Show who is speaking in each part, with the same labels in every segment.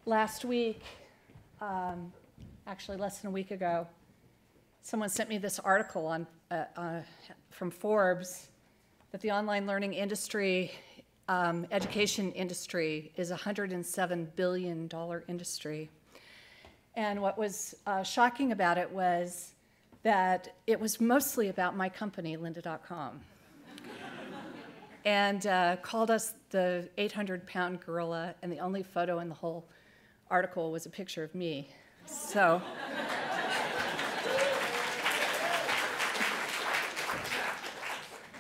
Speaker 1: last week, actually less than a week ago, someone sent me this article on, from Forbes that the online learning industry, education industry, is a $107 billion industry. And what was shocking about it was that it was mostly about my company, Lynda.com. And called us the 800-pound gorilla, and the only photo in the whole article was a picture of me. So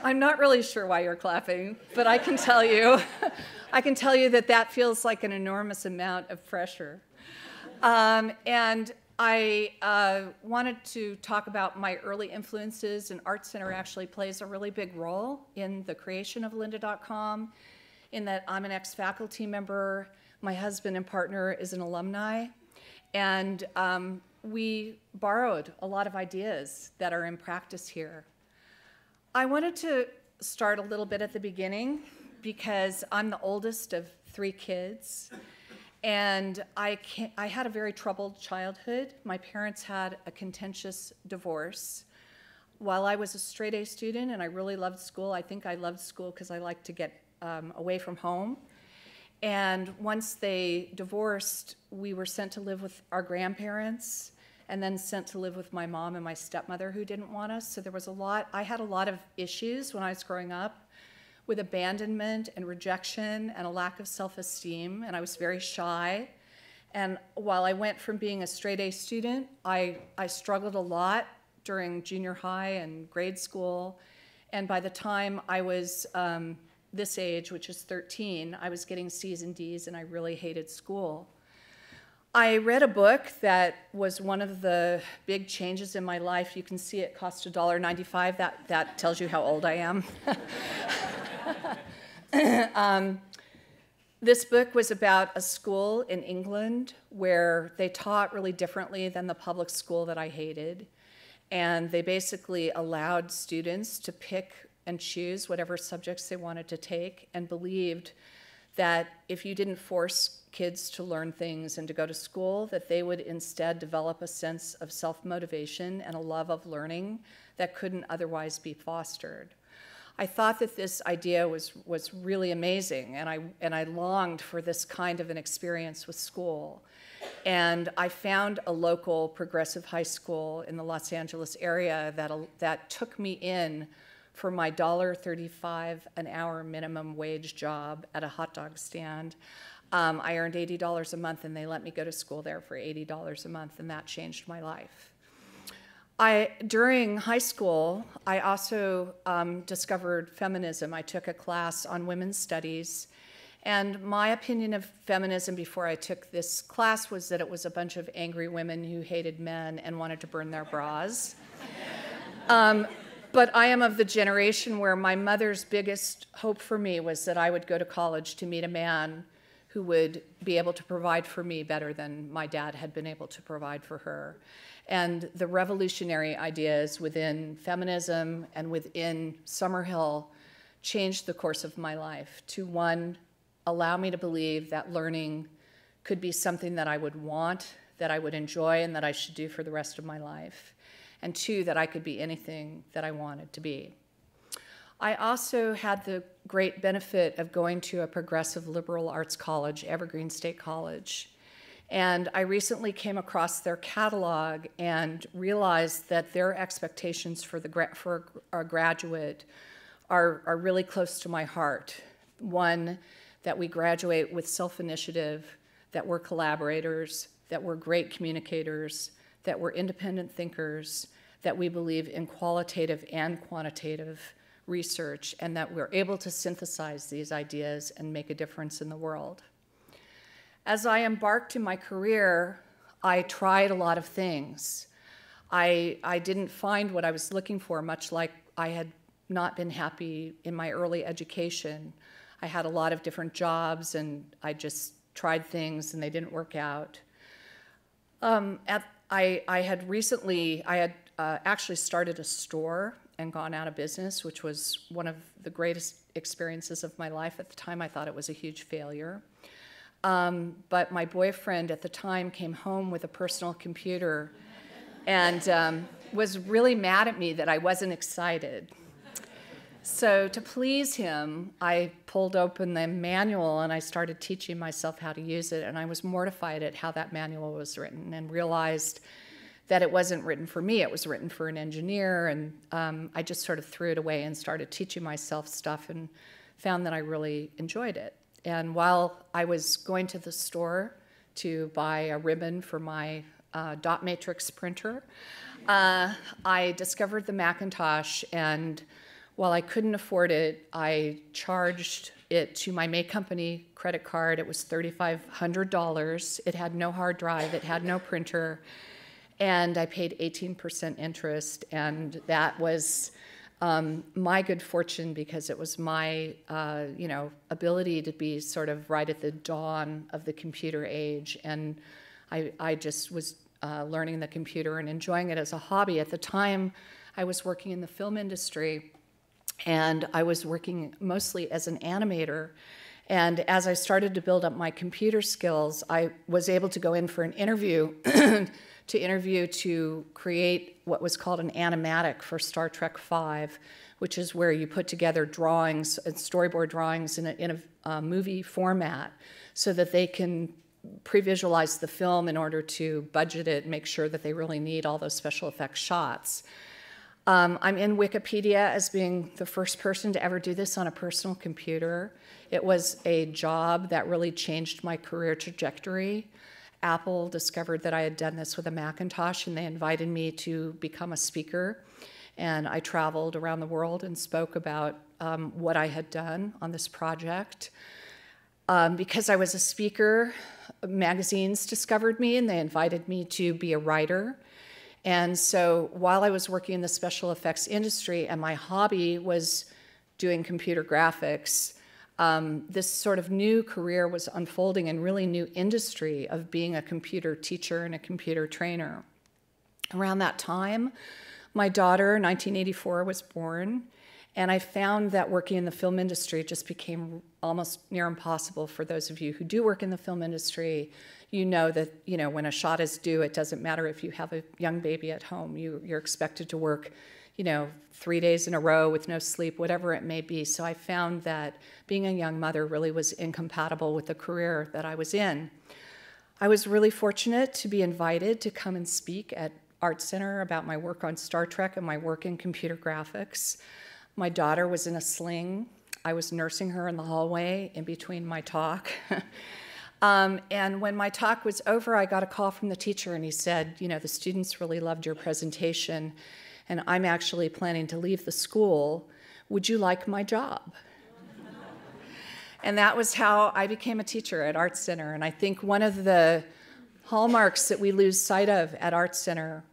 Speaker 1: I'm not really sure why you're clapping, but I can tell you, that that feels like an enormous amount of pressure. And I wanted to talk about my early influences, and Art Center actually plays a really big role in the creation of Lynda.com, in that I'm an ex-faculty member, my husband and partner is an alumni, and we borrowed a lot of ideas that are in practice here. I wanted to start a little bit at the beginning because I'm the oldest of 3 kids. And I had a very troubled childhood. My parents had a contentious divorce. While I was a straight-A student and I really loved school, I think I loved school because I liked to get away from home. And once they divorced, we were sent to live with our grandparents and then sent to live with my mom and my stepmother who didn't want us. So there was I had a lot of issues when I was growing up with abandonment and rejection and a lack of self-esteem, and I was very shy. And while I went from being a straight-A student, I struggled a lot during junior high and grade school, and by the time I was this age, which is 13, I was getting C's and D's, and I really hated school. I read a book that was one of the big changes in my life. You can see it cost $1.95. That tells you how old I am. This book was about a school in England where they taught really differently than the public school that I hated. And they basically allowed students to pick and choose whatever subjects they wanted to take, and believed that if you didn't force kids to learn things and to go to school, that they would instead develop a sense of self-motivation and a love of learning that couldn't otherwise be fostered. I thought that this idea was really amazing, and I longed for this kind of an experience with school. And I found a local progressive high school in the Los Angeles area that took me in for my $1.35 an hour minimum wage job at a hot dog stand. I earned $80 a month, and they let me go to school there for $80 a month, and that changed my life. During high school, I also discovered feminism. I took a class on women's studies, and my opinion of feminism before I took this class was that it was a bunch of angry women who hated men and wanted to burn their bras. But I am of the generation where my mother's biggest hope for me was that I would go to college to meet a man who would be able to provide for me better than my dad had been able to provide for her. And the revolutionary ideas within feminism and within Summerhill changed the course of my life to, one, allow me to believe that learning could be something that I would want, that I would enjoy, and that I should do for the rest of my life. And two, that I could be anything that I wanted to be. I also had the great benefit of going to a progressive liberal arts college, Evergreen State College. And I recently came across their catalog and realized that their expectations for a graduate are really close to my heart. One, that we graduate with self-initiative, that we're collaborators, that we're great communicators, that we're independent thinkers, that we believe in qualitative and quantitative research, and that we're able to synthesize these ideas and make a difference in the world. As I embarked in my career, I tried a lot of things. I didn't find what I was looking for, much like I had not been happy in my early education. I had a lot of different jobs, and I just tried things, and they didn't work out. I had actually started a store and gone out of business, which was one of the greatest experiences of my life. At the time, I thought it was a huge failure. But my boyfriend at the time came home with a personal computer and was really mad at me that I wasn't excited. So to please him, I pulled open the manual and I started teaching myself how to use it, and I was mortified at how that manual was written and realized that it wasn't written for me, it was written for an engineer, and I just sort of threw it away and started teaching myself stuff and found that I really enjoyed it. And while I was going to the store to buy a ribbon for my dot matrix printer, I discovered the Macintosh, and while I couldn't afford it, I charged it to my May Company credit card. It was $3,500. It had no hard drive, it had no printer, and I paid 18% interest, and that was my good fortune because it was my ability to be sort of right at the dawn of the computer age, and I just was learning the computer and enjoying it as a hobby. At the time, I was working in the film industry, and I was working mostly as an animator. And as I started to build up my computer skills, I was able to go in for an interview to create what was called an animatic for Star Trek V, which is where you put together drawings and storyboard drawings in a movie format so that they can pre-visualize the film in order to budget it and make sure that they really need all those special effects shots. I'm in Wikipedia as being the first person to ever do this on a personal computer. It was a job that really changed my career trajectory. Apple discovered that I had done this with a Macintosh, and they invited me to become a speaker. And I traveled around the world and spoke about what I had done on this project. Because I was a speaker, magazines discovered me, and they invited me to be a writer. And so while I was working in the special effects industry and my hobby was doing computer graphics, this sort of new career was unfolding and really new industry of being a computer teacher and a computer trainer. Around that time, my daughter, 1984, was born, and I found that working in the film industry just became almost near impossible. For those of you who do work in the film industry, you know that when a shot is due, it doesn't matter if you have a young baby at home. You're expected to work 3 days in a row with no sleep, whatever it may be. So I found that being a young mother really was incompatible with the career that I was in. I was really fortunate to be invited to come and speak at Art Center about my work on Star Trek and my work in computer graphics. My daughter was in a sling. I was nursing her in the hallway in between my talk. And when my talk was over, I got a call from the teacher, and he said, the students really loved your presentation, and I'm actually planning to leave the school. Would you like my job? And that was how I became a teacher at Art Center. And I think one of the hallmarks that we lose sight of at Art Center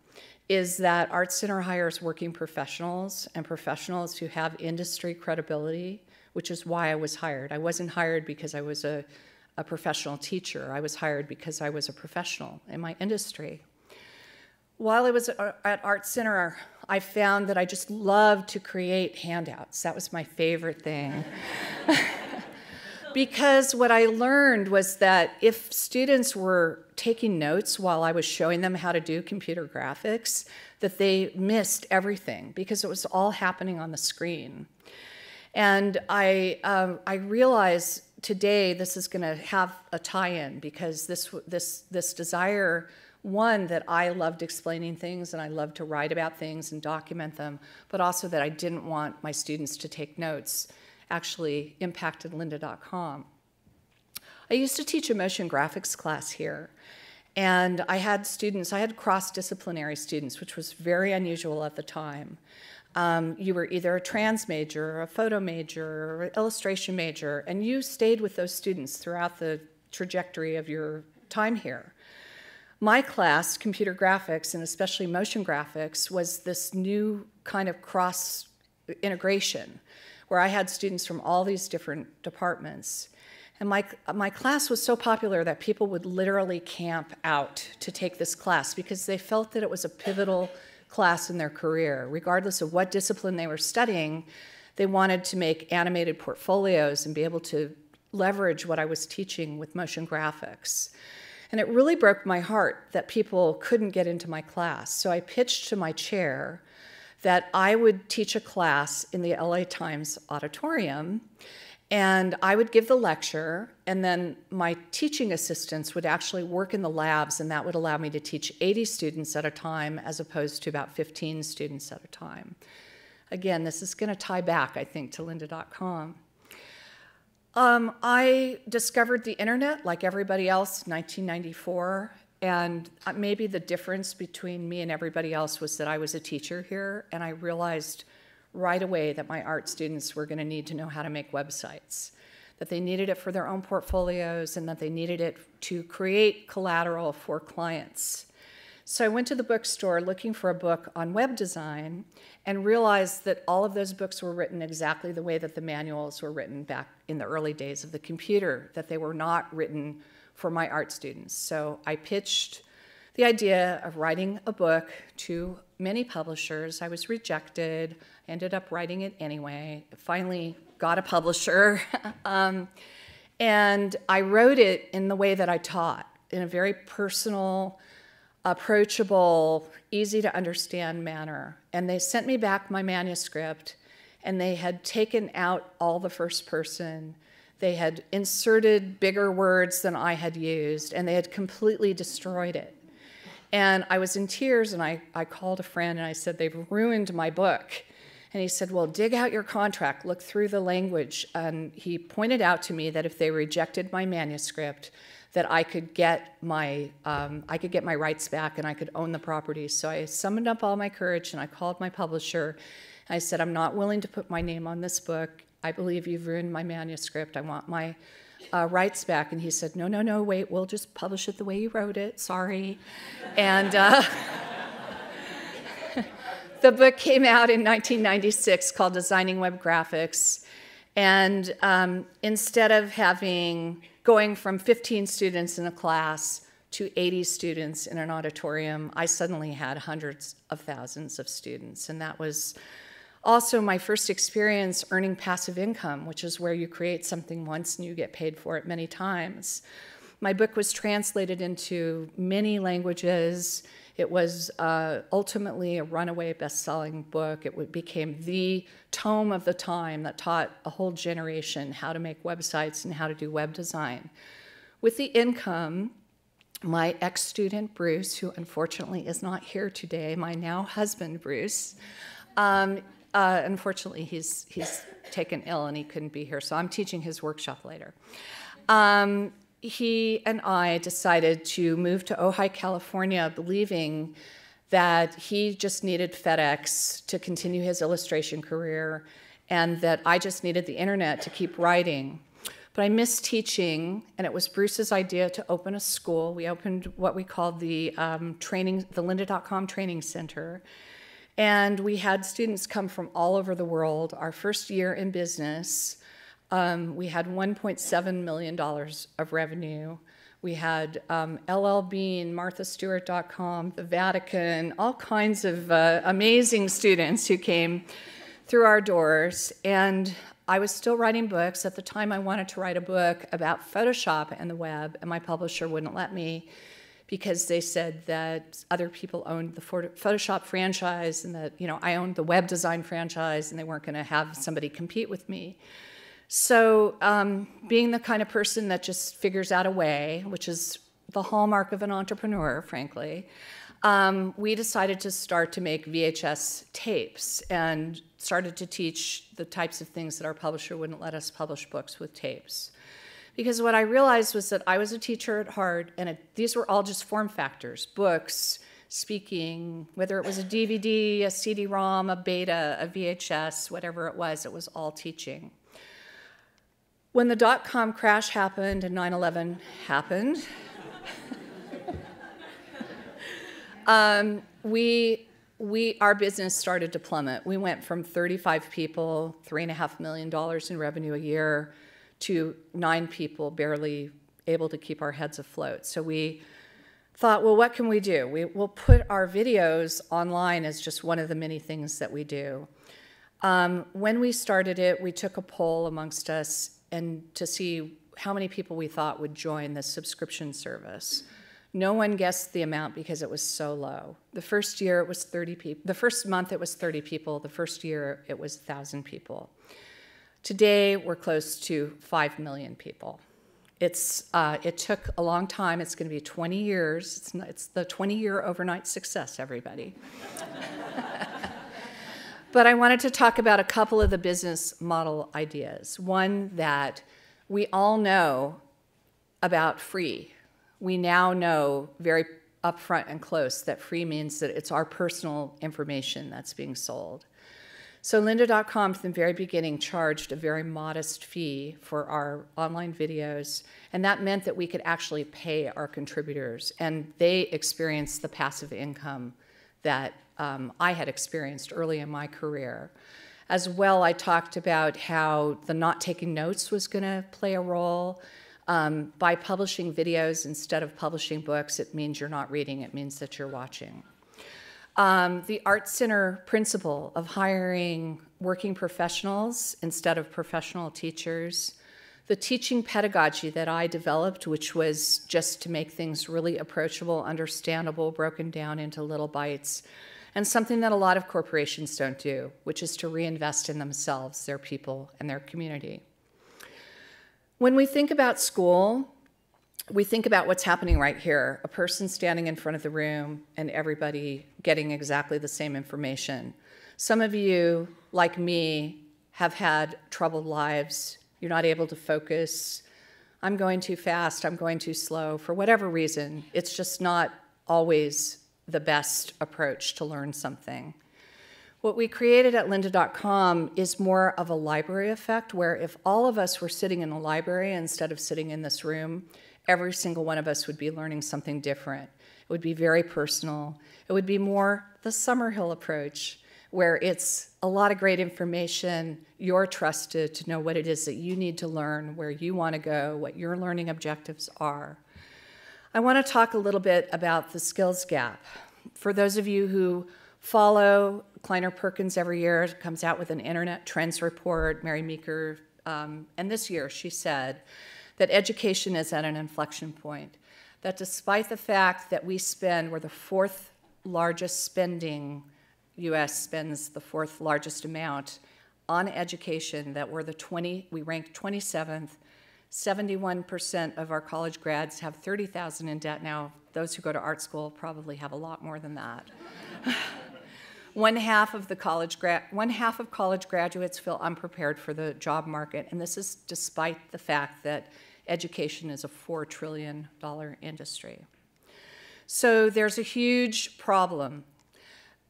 Speaker 1: is that Art Center hires working professionals and professionals who have industry credibility, which is why I was hired. I wasn't hired because I was a professional teacher. I was hired because I was a professional in my industry. While I was at Art Center, I found that I just loved to create handouts. That was my favorite thing. Because what I learned was that if students were taking notes while I was showing them how to do computer graphics, that they missed everything because it was all happening on the screen. And I realized today this is going to have a tie-in because this desire, one, that I loved explaining things and I loved to write about things and document them, but also that I didn't want my students to take notes, actually impacted lynda.com. I used to teach a motion graphics class here, and I had cross-disciplinary students, which was very unusual at the time. You were either a trans major, or a photo major, or an illustration major, and you stayed with those students throughout the trajectory of your time here. My class, computer graphics, and especially motion graphics, was this new kind of cross-integration, where I had students from all these different departments. And my class was so popular that people would literally camp out to take this class because they felt that it was a pivotal class in their career. Regardless of what discipline they were studying, they wanted to make animated portfolios and be able to leverage what I was teaching with motion graphics. And it really broke my heart that people couldn't get into my class. So I pitched to my chair that I would teach a class in the LA Times auditorium, and I would give the lecture, and then my teaching assistants would actually work in the labs, and that would allow me to teach 80 students at a time as opposed to about 15 students at a time. Again, this is going to tie back, I think, to lynda.com. I discovered the internet like everybody else in 1994, and maybe the difference between me and everybody else was that I was a teacher here, and I realized right away that my art students were going to need to know how to make websites, that they needed it for their own portfolios, and that they needed it to create collateral for clients. So I went to the bookstore looking for a book on web design and realized that all of those books were written exactly the way that the manuals were written back in the early days of the computer, that they were not written for my art students. So I pitched the idea of writing a book to many publishers. I was rejected, ended up writing it anyway, finally got a publisher, and I wrote it in the way that I taught, in a very personal, approachable, easy to understand manner. And they sent me back my manuscript, and they had taken out all the first person. They had inserted bigger words than I had used, and they had completely destroyed it. And I was in tears, and I called a friend, and I said, "They've ruined my book." And he said, "Well, dig out your contract, look through the language." And he pointed out to me that if they rejected my manuscript, that I could get my rights back and I could own the property. So I summoned up all my courage and I called my publisher. I said, "I'm not willing to put my name on this book. I believe you've ruined my manuscript. I want my rights back." And he said, "No, no, no, wait, we'll just publish it the way you wrote it, sorry." And the book came out in 1996 called Designing Web Graphics. And instead of going from 15 students in a class to 80 students in an auditorium, I suddenly had hundreds of thousands of students. And that was also my first experience earning passive income, which is where you create something once and you get paid for it many times. My book was translated into many languages. It was ultimately a runaway best-selling book. It became the tome of the time that taught a whole generation how to make websites and how to do web design. With the income, my ex-student Bruce, who unfortunately is not here today, my now husband Bruce, unfortunately he's taken ill and he couldn't be here, so I'm teaching his workshop later. He and I decided to move to Ojai, California, believing that he just needed FedEx to continue his illustration career and that I just needed the internet to keep writing. But I missed teaching, and it was Bruce's idea to open a school. We opened what we called the Lynda.com Training Center. And we had students come from all over the world. Our first year in business, we had $1.7 million of revenue. We had LL Bean, MarthaStewart.com, the Vatican, all kinds of amazing students who came through our doors. And I was still writing books. At the time, I wanted to write a book about Photoshop and the web, and my publisher wouldn't let me because they said that other people owned the Photoshop franchise and that, you know, I owned the web design franchise and they weren't going to have somebody compete with me. So being the kind of person that just figures out a way, which is the hallmark of an entrepreneur, frankly, we decided to start to make VHS tapes and started to teach the types of things that our publisher wouldn't let us publish books with tapes. Because what I realized was that I was a teacher at heart, and these were all just form factors: books, speaking, whether it was a DVD, a CD-ROM, a beta, a VHS, whatever it was all teaching. When the dot-com crash happened and 9/11 happened, our business started to plummet. We went from 35 people, $3.5 million in revenue a year, to 9 people barely able to keep our heads afloat. So we thought, well, what can we do? We'll put our videos online as just one of the many things that we do. When we started it, we took a poll amongst us and to see how many people we thought would join this subscription service. No one guessed the amount because it was so low. The first year it was 30 people. The first month it was 30 people. The first year it was 1,000 people. Today we're close to 5 million people. It took a long time. It's going to be 20 years. It's the 20-year overnight success, everybody. But I wanted to talk about a couple of the business model ideas. One that we all know about free. We now know very upfront and close that free means that it's our personal information that's being sold. So Lynda.com from the very beginning charged a very modest fee for our online videos, and that meant that we could actually pay our contributors, and they experienced the passive income that I had experienced early in my career. As well, I talked about how the not taking notes was going to play a role. By publishing videos instead of publishing books, it means you're not reading, it means that you're watching. The Art Center principle of hiring working professionals instead of professional teachers. The teaching pedagogy that I developed, which was just to make things really approachable, understandable, broken down into little bites, and something that a lot of corporations don't do, which is to reinvest in themselves, their people, and their community. When we think about school, we think about what's happening right here, a person standing in front of the room and everybody getting exactly the same information. Some of you, like me, have had troubled lives. You're not able to focus. I'm going too fast, I'm going too slow. For whatever reason, it's just not always the best approach to learn something. What we created at Lynda.com is more of a library effect, where if all of us were sitting in a library instead of sitting in this room, every single one of us would be learning something different. It would be very personal. It would be more the Summerhill approach, where it's a lot of great information. You're trusted to know what it is that you need to learn, where you want to go, what your learning objectives are. I want to talk a little bit about the skills gap. For those of you who follow Kleiner Perkins every year, comes out with an Internet Trends Report, Mary Meeker, and this year she said that education is at an inflection point, that despite the fact that we're the fourth largest spending, U.S. spends the fourth largest amount on education, that we ranked 27th, 71% of our college grads have $30,000 in debt now. Those who go to art school probably have a lot more than that. One half of college graduates feel unprepared for the job market, and this is despite the fact that education is a $4 trillion industry. So there's a huge problem.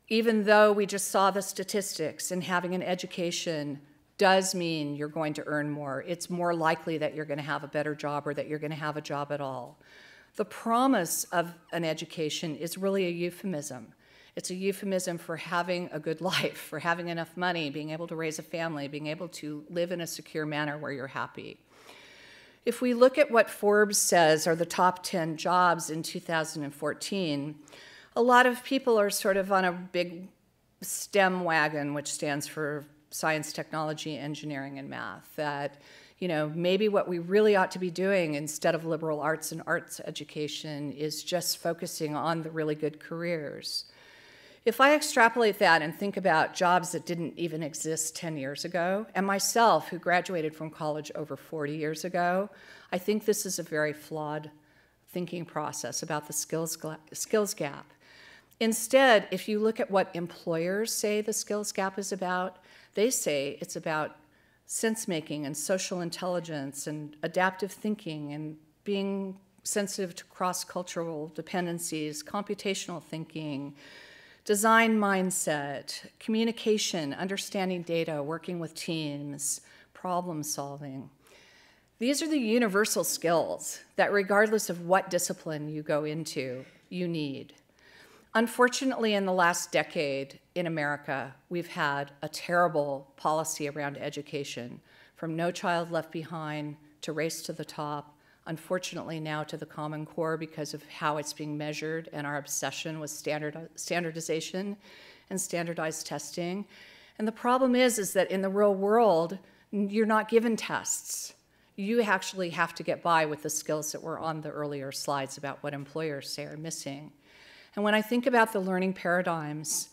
Speaker 1: Even though we just saw the statistics, and having an education does mean you're going to earn more, it's more likely that you're going to have a better job or that you're going to have a job at all. The promise of an education is really a euphemism. It's a euphemism for having a good life, for having enough money, being able to raise a family, being able to live in a secure manner where you're happy. If we look at what Forbes says are the top 10 jobs in 2014, a lot of people are sort of on a big STEM wagon, which stands for science, technology, engineering, and math, that maybe what we really ought to be doing instead of liberal arts and arts education is just focusing on the really good careers. If I extrapolate that and think about jobs that didn't even exist 10 years ago, and myself, who graduated from college over 40 years ago, I think this is a very flawed thinking process about the skills gap. Instead, if you look at what employers say the skills gap is about, they say it's about sense-making and social intelligence and adaptive thinking and being sensitive to cross-cultural dependencies, computational thinking, design mindset, communication, understanding data, working with teams, problem solving. These are the universal skills that regardless of what discipline you go into, you need. Unfortunately, in the last decade in America, we've had a terrible policy around education, from No Child Left Behind to Race to the Top, unfortunately now to the Common Core because of how it's being measured and our obsession with standardization and standardized testing. And the problem is that in the real world, you're not given tests. you actually have to get by with the skills that were on the earlier slides about what employers say are missing. And when I think about the learning paradigms,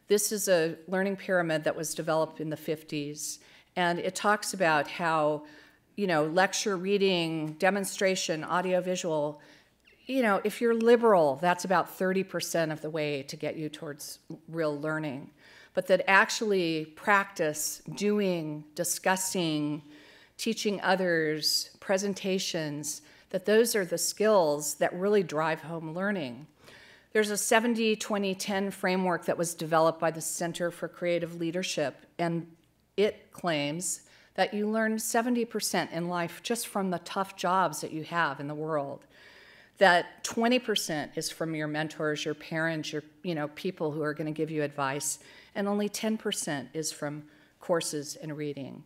Speaker 1: this is a learning pyramid that was developed in the 50s, and it talks about how, lecture, reading, demonstration, audiovisual, if you're liberal, that's about 30% of the way to get you towards real learning. But that actually practice, doing, discussing, teaching others, presentations, that those are the skills that really drive home learning. There's a 70-20-10 framework that was developed by the Center for Creative Leadership, and it claims that you learn 70% in life just from the tough jobs that you have in the world. That 20% is from your mentors, your parents, your people who are going to give you advice, and only 10% is from courses and reading.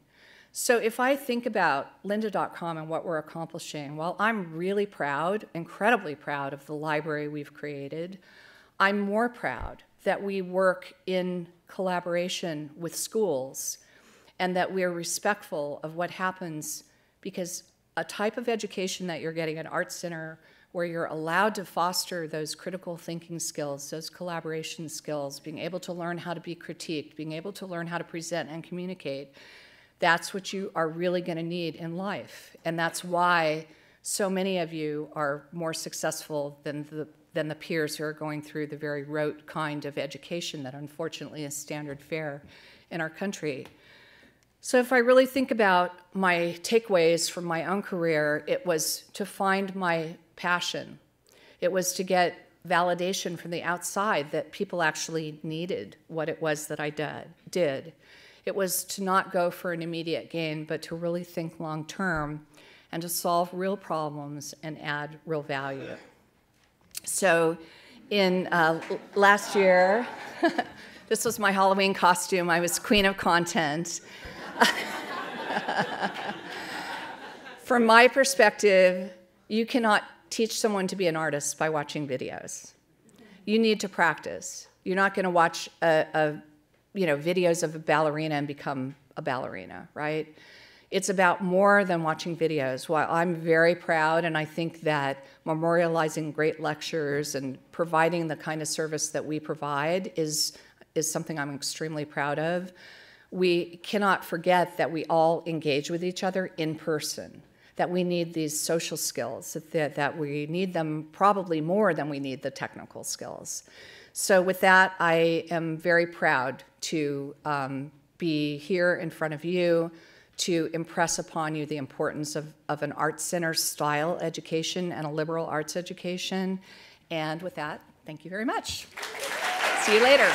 Speaker 1: So if I think about lynda.com and what we're accomplishing, well, I'm really proud, incredibly proud of the library we've created. I'm more proud that we work in collaboration with schools and that we're respectful of what happens, because a type of education that you're getting at Art Center where you're allowed to foster those critical thinking skills, those collaboration skills, being able to learn how to be critiqued, being able to learn how to present and communicate, that's what you are really going to need in life. And that's why so many of you are more successful than the peers who are going through the very rote kind of education that unfortunately is standard fare in our country. So if I really think about my takeaways from my own career, it was to find my passion. It was to get validation from the outside that people actually needed what it was that I did. It was to not go for an immediate gain, but to really think long term and to solve real problems and add real value. So in last year, this was my Halloween costume. I was Queen of Content. From my perspective, you cannot teach someone to be an artist by watching videos. You need to practice. You're not going to watch videos of a ballerina and become a ballerina, right? It's about more than watching videos. While I'm very proud, and I think that memorializing great lectures and providing the kind of service that we provide is something I'm extremely proud of, we cannot forget that we all engage with each other in person, that we need these social skills, that we need them probably more than we need the technical skills. So with that, I am very proud to be here in front of you to impress upon you the importance of an Art Center style education and a liberal arts education. And with that, thank you very much. See you later.